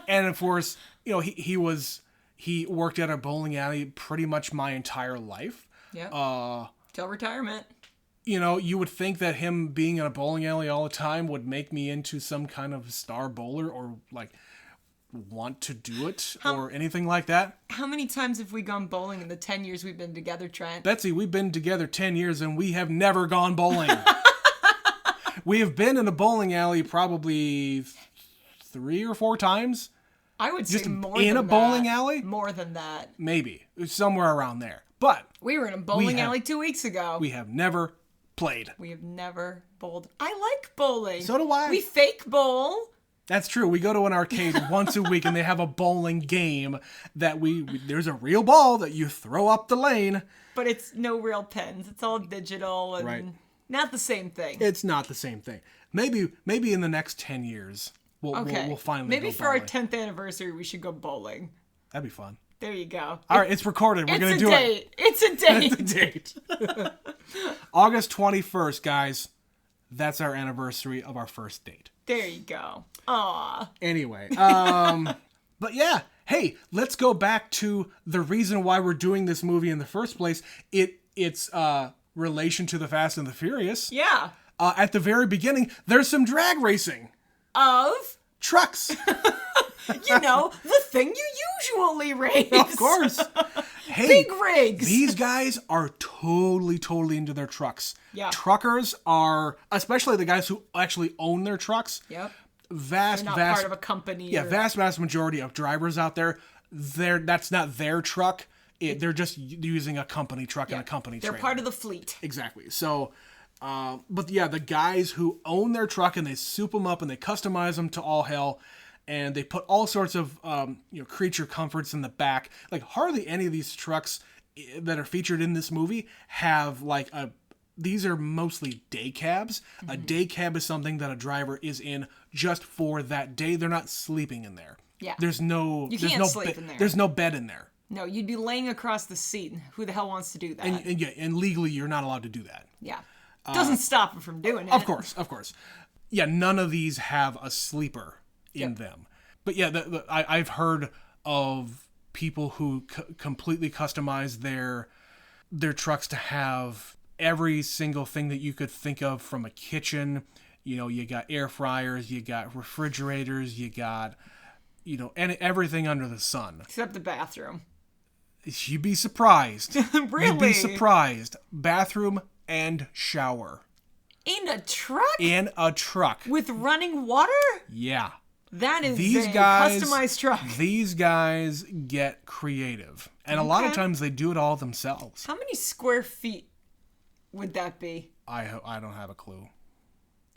S2: And of course, he worked at a bowling alley pretty much my entire life.
S1: Yeah. Till retirement.
S2: You would think that him being in a bowling alley all the time would make me into some kind of star bowler or like want to do it or anything like that.
S1: How many times have we gone bowling in the 10 years we've been together, Trent?
S2: Betsy, we've been together 10 years and we have never gone bowling. We have been in a bowling alley probably 3 or 4 times.
S1: I would say more than that.
S2: In a bowling alley?
S1: More than that.
S2: Maybe. Somewhere around there. But
S1: we were in a bowling alley 2 weeks ago.
S2: We have never played.
S1: We have never bowled. I like bowling.
S2: So do I.
S1: We fake bowl.
S2: That's true. We go to an arcade once a week and they have a bowling game that there's a real ball that you throw up the lane.
S1: But it's no real pins. It's all digital and not the same thing.
S2: It's not the same thing. Maybe in the next 10 years we'll finally
S1: maybe
S2: go
S1: for
S2: bowling.
S1: our 10th anniversary we should go bowling.
S2: That'd be fun.
S1: There you go.
S2: All right, it's recorded. We're going to do it.
S1: It's a date.
S2: It's a date. August 21st, guys. That's our anniversary of our first date.
S1: There you go. Aw.
S2: Anyway, but yeah, hey, let's go back to the reason why we're doing this movie in the first place. It's relation to the Fast and the Furious.
S1: Yeah.
S2: At the very beginning, there's some drag racing.
S1: Of?
S2: Trucks.
S1: The thing you usually race.
S2: Of course. Hey,
S1: big rigs.
S2: These guys are totally into their trucks.
S1: Yeah.
S2: Truckers are, especially the guys who actually own their trucks.
S1: Yep.
S2: Vast
S1: part of a company.
S2: Yeah, vast majority of drivers out there, that's not their truck. They're just using a company truck and a company trailer.
S1: They're part of the fleet.
S2: Exactly. So, but yeah, the guys who own their truck and they soup them up and they customize them to all hell. And they put all sorts of creature comforts in the back. Like hardly any of these trucks that are featured in this movie have like these are mostly day cabs. Mm-hmm. A day cab is something that a driver is in just for that day. They're not sleeping in there.
S1: Yeah.
S2: There's no
S1: sleep in there.
S2: There's no bed in there.
S1: No, you'd be laying across the seat. Who the hell wants to do that?
S2: And legally you're not allowed to do that.
S1: Yeah. Doesn't stop them from doing it.
S2: Of course. Yeah, none of these have a sleeper in them. But yeah, I've heard of people who completely customize their trucks to have every single thing that you could think of from a kitchen. You got air fryers, you got refrigerators, you got, and everything under the sun.
S1: Except the bathroom.
S2: You'd be surprised.
S1: Really?
S2: You'd be surprised. Bathroom and shower.
S1: In a truck?
S2: In a truck.
S1: With running water?
S2: Yeah.
S1: That is
S2: These
S1: a
S2: guys,
S1: customized truck.
S2: These guys get creative. And a lot of times they do it all themselves.
S1: How many square feet would that be?
S2: I don't have a clue.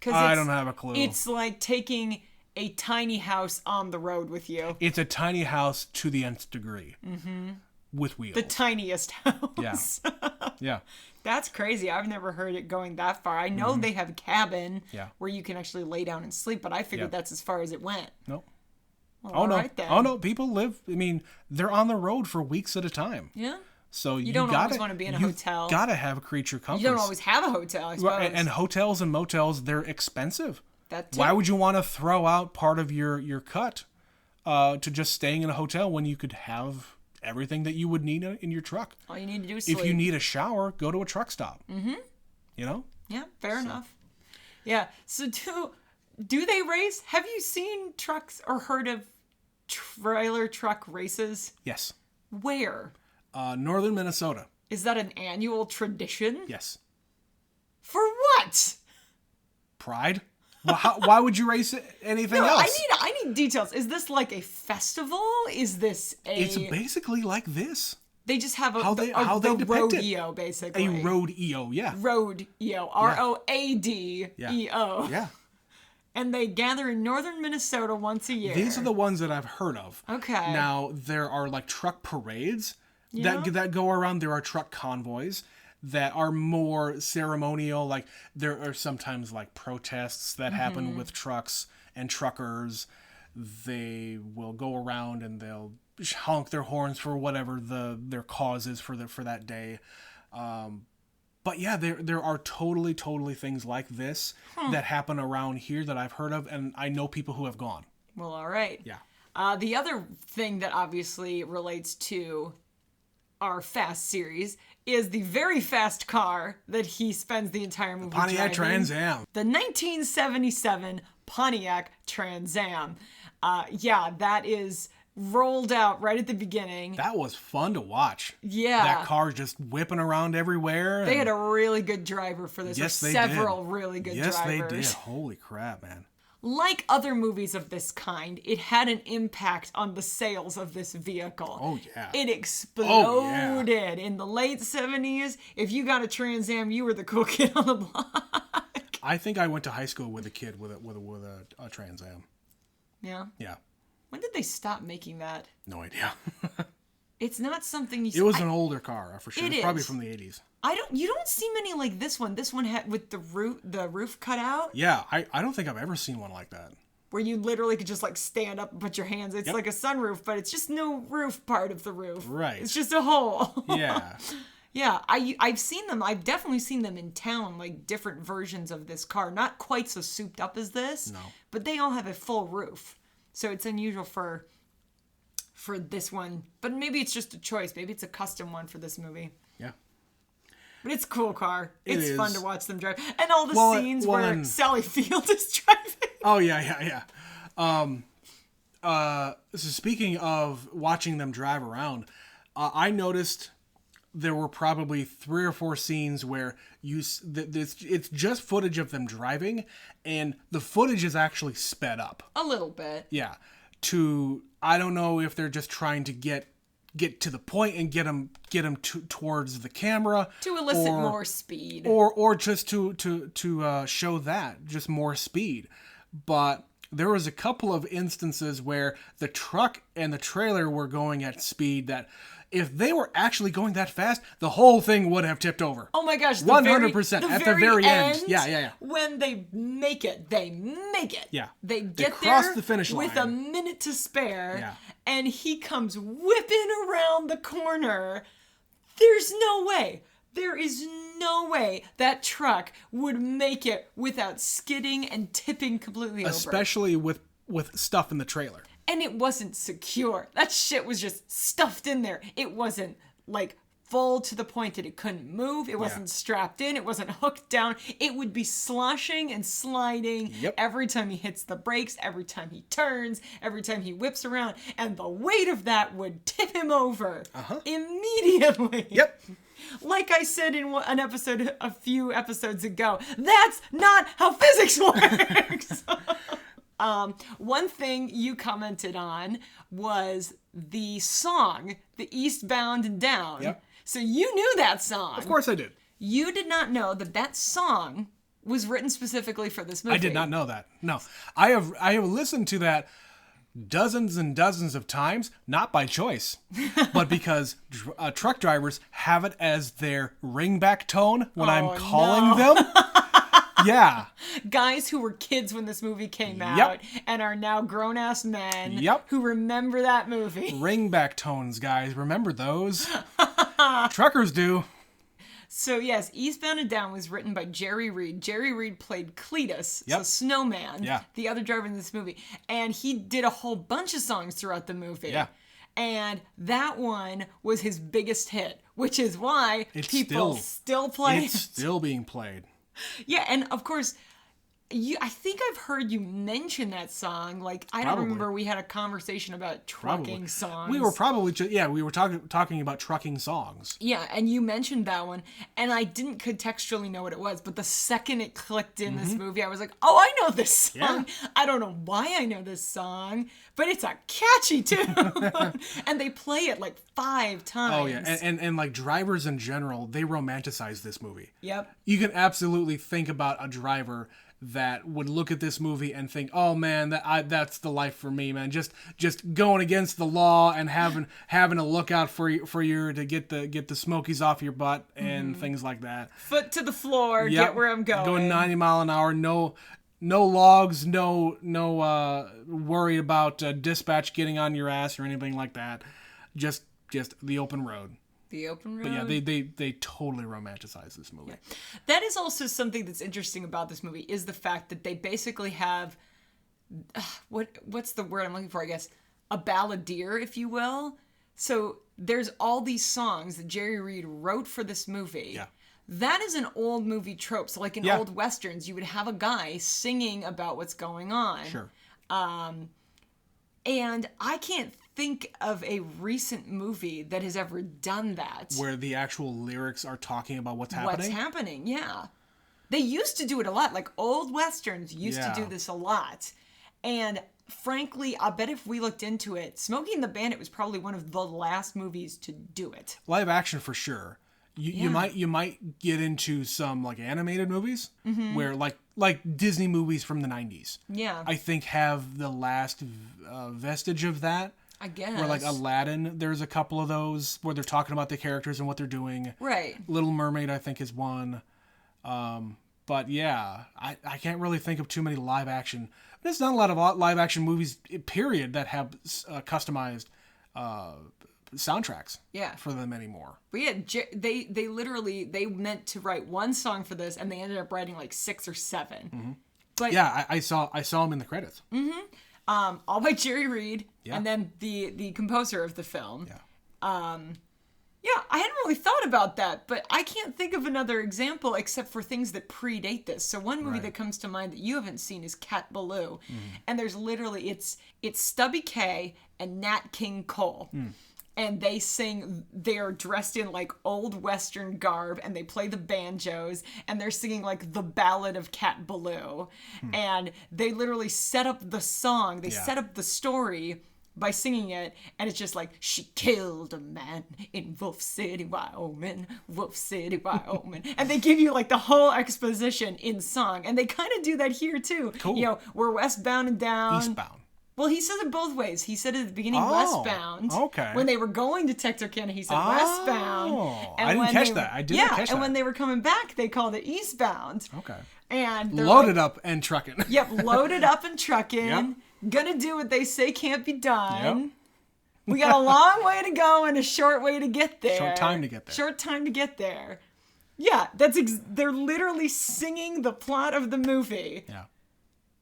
S1: I
S2: don't have a clue.
S1: It's like taking a tiny house on the road with you.
S2: It's a tiny house to the nth degree. Mm-hmm. With wheels.
S1: The tiniest house.
S2: Yeah. Yeah.
S1: That's crazy. I've never heard it going that far. I know they have a cabin where you can actually lay down and sleep, but I figured that's as far as it went.
S2: Nope.
S1: Well,
S2: Oh, no.
S1: right then.
S2: Oh, no. People live, I mean, they're on the road for weeks at a time.
S1: Yeah.
S2: So you
S1: don't
S2: gotta,
S1: always want to be in a hotel.
S2: You gotta have a creature compass.
S1: You don't always have a hotel, I suppose.
S2: And hotels and motels, they're expensive.
S1: That too.
S2: Why would you want to throw out part of your cut to just staying in a hotel when you could have everything that you would need in your truck?
S1: All you need to do is sleep.
S2: If you need a shower, go to a truck stop. Mm-hmm. You know?
S1: Yeah, fair enough. Yeah. So do they race? Have you seen trucks or heard of trailer truck races?
S2: Yes.
S1: Where?
S2: Northern Minnesota.
S1: Is that an annual tradition?
S2: Yes.
S1: For what?
S2: Pride? Well, why would you race anything else?
S1: I need details. Is this like a festival? Is this a...
S2: It's basically like this.
S1: They just have
S2: how they depict
S1: rodeo,
S2: it.
S1: basically.
S2: A rodeo, yeah.
S1: Rodeo. R-O-A-D-E-O.
S2: Yeah.
S1: And they gather in northern Minnesota once a year.
S2: These are the ones that I've heard of.
S1: Okay.
S2: Now, there are like truck parades that go around. There are truck convoys that are more ceremonial. Like there are sometimes like protests that happen with trucks and truckers. They will go around and they'll honk their horns for whatever their cause is for that day. But yeah, there are totally things like this that happen around here that I've heard of, and I know people who have gone.
S1: Well, all right.
S2: Yeah.
S1: The other thing that obviously relates to our Fast series is the very fast car that he spends the entire movie
S2: Pontiac
S1: driving.
S2: Trans Am.
S1: The 1977 Pontiac Trans Am. That is rolled out right at the beginning.
S2: That was fun to watch.
S1: Yeah.
S2: That car just whipping around everywhere.
S1: They had a really good driver for this.
S2: Yes,
S1: or several really good drivers.
S2: Yes, they did. Holy crap, man.
S1: Like other movies of this kind, it had an impact on the sales of this vehicle.
S2: Oh, yeah.
S1: It exploded in the late 70s. If you got a Trans Am, you were the cool kid on the block.
S2: I think I went to high school with a kid with a Trans Am.
S1: Yeah?
S2: Yeah.
S1: When did they stop making that?
S2: No idea.
S1: It's not something you...
S2: It was an older car, for sure.
S1: It
S2: It's probably
S1: is.
S2: from the 80s.
S1: You don't see many like this one. This one had with the roof cut out.
S2: Yeah, I don't think I've ever seen one like that.
S1: Where you literally could just like stand up and put your hands. It's like a sunroof, but it's just no roof part of the roof.
S2: Right.
S1: It's just a hole.
S2: Yeah.
S1: Yeah, I've seen them. I've definitely seen them in town, like different versions of this car. Not quite so souped up as this.
S2: No.
S1: But they all have a full roof. So it's unusual for this one. But maybe it's just a choice. Maybe it's a custom one for this movie.
S2: Yeah.
S1: But it's a cool car. It's
S2: is.
S1: fun to watch them drive. And all the scenes where Sally Field is driving.
S2: Oh, yeah. So speaking of watching them drive around, I noticed there were probably 3 or 4 scenes where it's just footage of them driving, and the footage is actually sped up.
S1: A little bit.
S2: Yeah. I don't know if they're just trying to get to the point and get them towards the camera
S1: to elicit more speed,
S2: or just to show that just more speed. But there was a couple of instances where the truck and the trailer were going at speed that if they were actually going that fast, the whole thing would have tipped over.
S1: Oh my gosh,
S2: 100% at the very end. Yeah.
S1: When they make it.
S2: Yeah.
S1: They get
S2: cross
S1: there
S2: the finish line
S1: with a minute to spare.
S2: Yeah.
S1: And he comes whipping around the corner. There's no way. There is no way that truck would make it without skidding and tipping completely over.
S2: Especially with stuff in the trailer.
S1: And it wasn't secure. That shit was just stuffed in there. It wasn't like full to the point that it couldn't move. It wasn't strapped in. It wasn't hooked down. It would be sloshing and sliding every time he hits the brakes, every time he turns, every time he whips around. And the weight of that would tip him over immediately.
S2: Yep.
S1: Like I said in an episode a few episodes ago, that's not how physics works. One thing you commented on was the song, the Eastbound and Down.
S2: Yep.
S1: So you knew that song.
S2: Of course I did.
S1: You did not know that song was written specifically for this movie.
S2: I did not know that. No. I have listened to that dozens and dozens of times, not by choice, but because truck drivers have it as their ringback tone when I'm calling them. Yeah.
S1: Guys who were kids when this movie came out and are now grown-ass men who remember that movie.
S2: Ringback tones, guys. Remember those? Truckers do.
S1: So yes, Eastbound and Down was written by Jerry Reed. Jerry Reed played Cletus, so Snowman, the other driver in this movie. And he did a whole bunch of songs throughout the movie.
S2: Yeah.
S1: And that one was his biggest hit, which is why people still play it.
S2: It's still being played.
S1: Yeah, and of course, I think I've heard you mention that song. Like, I don't remember we had a conversation about trucking songs.
S2: We were probably, we were talking about trucking songs.
S1: Yeah, and you mentioned that one, and I didn't contextually know what it was, but the second it clicked in this movie, I was like, oh, I know this song. Yeah. I don't know why I know this song, but it's a catchy tune. And they play it like 5 times.
S2: Oh, yeah, and like drivers in general, they romanticize this movie.
S1: Yep.
S2: You can absolutely think about a driver that would look at this movie and think, "Oh man, that's the life for me, man. Just going against the law and having a lookout for you to get the smokies off your butt and things like that.
S1: Foot to the floor, get where I'm going.
S2: Going 90 mile an hour, no logs, no worry about dispatch getting on your ass or anything like that. Just the open road."
S1: The open road.
S2: But yeah, they totally romanticize this movie.
S1: Yeah. That is also something that's interesting about this movie is the fact that they basically have what's the word I'm looking for, I guess? A balladeer, if you will. So there's all these songs that Jerry Reed wrote for this movie.
S2: Yeah.
S1: That is an old movie trope. So like in old westerns, you would have a guy singing about what's going on.
S2: Sure.
S1: And I can't think of a recent movie that has ever done that.
S2: Where the actual lyrics are talking about what's happening?
S1: What's happening, yeah. They used to do it a lot. Like, old westerns used to do this a lot. And frankly, I bet if we looked into it, Smokey and the Bandit was probably one of the last movies to do it.
S2: Live action for sure. You might get into some like animated movies where like Disney movies from the 90s.
S1: Yeah.
S2: I think have the last vestige of that.
S1: I guess.
S2: Where like Aladdin, there's a couple of those where they're talking about the characters and what they're doing.
S1: Right.
S2: Little Mermaid, I think, is one. But yeah, I can't really think of too many live action. There's not a lot of live action movies, period, that have customized soundtracks for them anymore.
S1: But yeah, they literally, they meant to write one song for this and they ended up writing like 6 or 7.
S2: Mm-hmm.
S1: But
S2: yeah, I saw them in the credits.
S1: Mm-hmm. All by Jerry Reed and then the composer of the film.
S2: Yeah.
S1: Yeah, I hadn't really thought about that, but I can't think of another example except for things that predate this. So one movie that comes to mind that you haven't seen is Cat Ballou. And there's literally, it's Stubby K and Nat King Cole. And they sing, they're dressed in like old Western garb and they play the banjos and they're singing like the Ballad of Cat Ballou. And they literally set up the song, they set up the story by singing it, and it's just like, she killed a man in Wolf City, Wyoming, Wolf City, Wyoming. And they give you like the whole exposition in song. And they kind of do that here too.
S2: Cool.
S1: You know, we're westbound and down.
S2: Eastbound.
S1: Well, he says it both ways. He said at the beginning westbound.
S2: Okay.
S1: When they were going to Texarkana, he said westbound.
S2: And I didn't catch that. I didn't catch that.
S1: And when they were coming back, they called it eastbound.
S2: Okay.
S1: And they're
S2: loaded up and trucking.
S1: Yep, loaded up and trucking. Gonna do what they say can't be done.
S2: Yep.
S1: We got a long way to go and a short way to get there.
S2: Short time to get there.
S1: Short time to get there. Yeah, they're literally singing the plot of the movie.
S2: Yeah.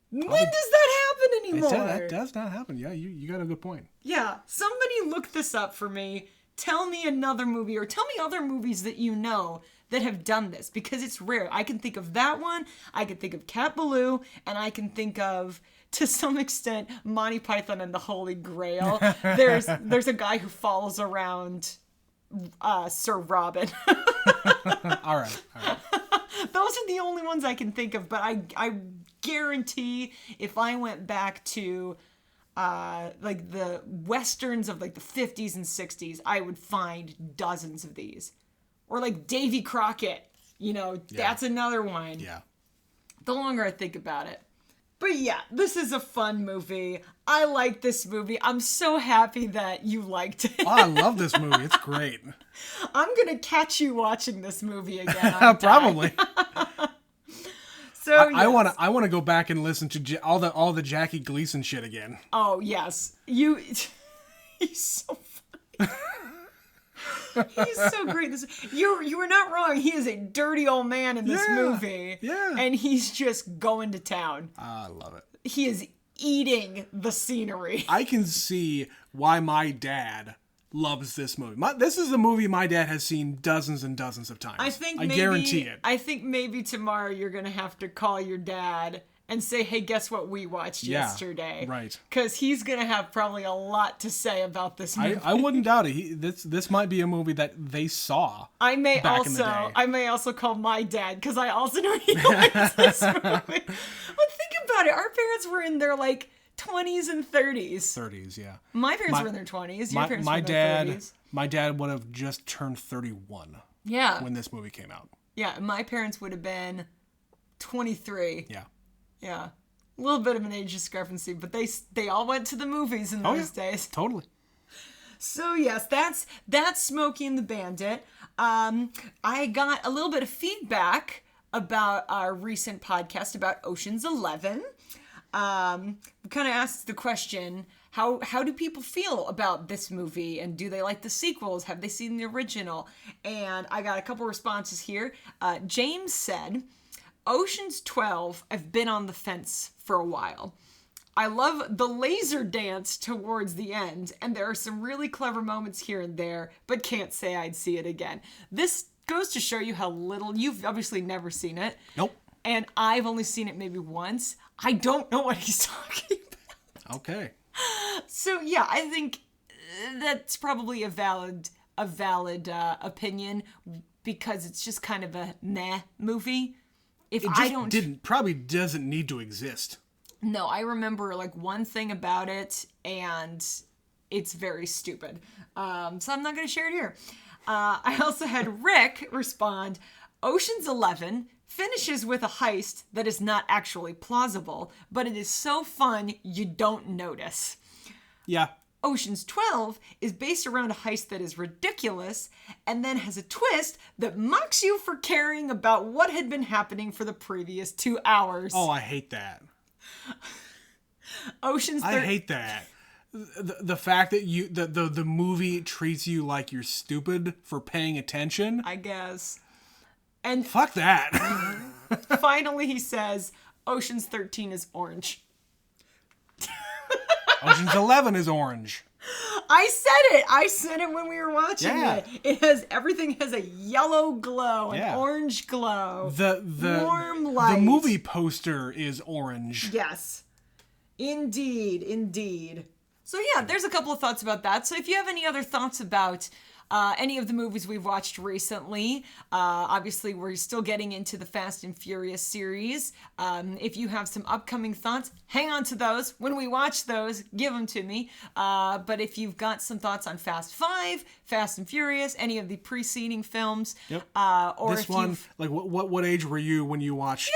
S1: When does that happen anymore?
S2: That does not happen. Yeah, you got a good point.
S1: Yeah, somebody look this up for me. tell me another movie, or tell me other movies that you know that have done this, because it's rare. I can think of that one, I can think of Cat Ballou, and I can think of, to some extent, Monty Python and the Holy Grail. There's a guy who follows around Sir Robin.
S2: All right.
S1: Those are the only ones I can think of, but I guarantee if I went back to like the westerns of like the 50s and 60s, I would find dozens of these. Or like Davy Crockett, that's another one.
S2: Yeah.
S1: The longer I think about it. But yeah, this is a fun movie. I like this movie. I'm so happy that you liked it.
S2: Oh, I love this movie. It's great.
S1: I'm going to catch you watching this movie again.
S2: Probably.
S1: So
S2: I want to go back and listen to all the Jackie Gleason shit again.
S1: Oh, yes. He's so funny. He's so great. You were not wrong. He is a dirty old man in this movie.
S2: Yeah.
S1: And he's just going to town.
S2: I love it.
S1: He is eating the scenery.
S2: I can see why my dad loves this movie. This is a movie my dad has seen dozens and dozens of times. I guarantee it.
S1: I think maybe tomorrow you're going to have to call your dad and say, hey, guess what we watched yesterday?
S2: Right.
S1: Because he's going to have probably a lot to say about this movie.
S2: I wouldn't doubt it. This might be a movie that they saw
S1: I may also call my dad, because I also know he likes this movie. But think about it. Our parents were in their, 20s and 30s.
S2: 30s, yeah.
S1: My parents were in their 20s. Your parents were in their 30s.
S2: My dad would have just turned 31 when this movie came out.
S1: Yeah, my parents would have been 23.
S2: Yeah.
S1: Yeah, a little bit of an age discrepancy, but they all went to the movies in those days.
S2: Totally.
S1: So yes, that's Smokey and the Bandit. I got a little bit of feedback about our recent podcast about Ocean's 11. We kind of asked the question, how do people feel about this movie, and do they like the sequels? Have they seen the original? And I got a couple responses here. James said, Ocean's 12, I've been on the fence for a while. I love the laser dance towards the end, and there are some really clever moments here and there, but can't say I'd see it again. This goes to show you how little, you've obviously never seen it.
S2: Nope.
S1: And I've only seen it maybe once. I don't know what he's talking about.
S2: Okay.
S1: So yeah, I think that's probably a valid opinion, because it's just kind of a meh movie.
S2: Probably doesn't need to exist.
S1: No, I remember one thing about it, and it's very stupid. So I'm not going to share it here. I also had Rick respond, Ocean's 11 finishes with a heist that is not actually plausible, but it is so fun you don't notice.
S2: Yeah.
S1: Ocean's 12 is based around a heist that is ridiculous, and then has a twist that mocks you for caring about what had been happening for the previous 2 hours.
S2: Oh, I hate that. I hate that. The fact that the movie treats you like you're stupid for paying attention.
S1: I guess. And
S2: fuck that.
S1: Finally, he says, Ocean's 13 is orange.
S2: Ocean's 11 is orange.
S1: I said it when we were watching it. Everything has a yellow glow, an orange glow.
S2: The
S1: warm light.
S2: The movie poster is orange.
S1: Yes. Indeed. So yeah, there's a couple of thoughts about that. So if you have any other thoughts about any of the movies we've watched recently, obviously we're still getting into the Fast and Furious series. If you have some upcoming thoughts, hang on to those. When we watch those, give them to me. But if you've got some thoughts on Fast 5, Fast and Furious, any of the preceding films, or
S2: this one, what age were you when you watched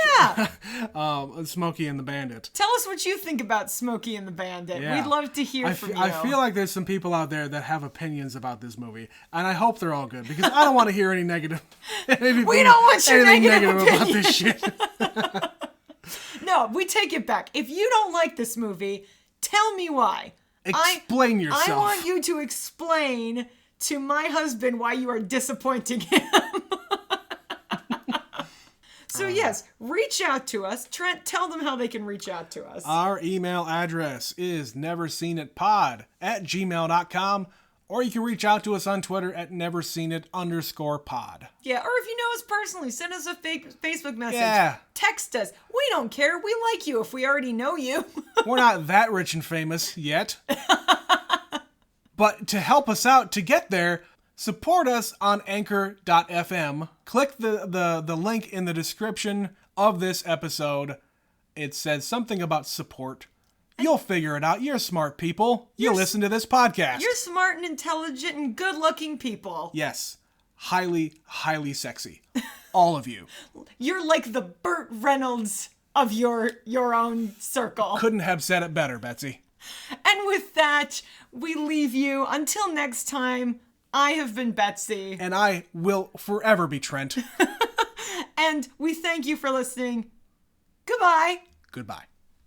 S2: Smokey and the Bandit?
S1: Tell us what you think about Smokey and the Bandit. Yeah. We'd love to hear from you.
S2: I feel like there's some people out there that have opinions about this movie. And I hope they're all good, because I don't want to hear any negative. We don't
S1: want your
S2: negative about this shit.
S1: No, we take it back. If you don't like this movie, tell me why.
S2: Explain yourself.
S1: I want you to explain to my husband why you are disappointing him. So yes, reach out to us. Trent, tell them how they can reach out to us.
S2: Our email address is neverseenitpod@gmail.com. Or you can reach out to us on Twitter at neverseenit_pod.
S1: Yeah, or if you know us personally, send us a fake Facebook message.
S2: Yeah.
S1: Text us. We don't care. We like you if we already know you.
S2: We're not that rich and famous yet. But to help us out to get there, support us on anchor.fm. Click the link in the description of this episode. It says something about support. You'll figure it out. You're smart people. You listen to this podcast.
S1: You're smart and intelligent and good-looking people.
S2: Yes. Highly, highly sexy. All of you.
S1: You're like the Burt Reynolds of your own circle.
S2: Couldn't have said it better, Betsy.
S1: And with that, we leave you. Until next time, I have been Betsy.
S2: And I will forever be Trent.
S1: And we thank you for listening. Goodbye.
S2: Goodbye.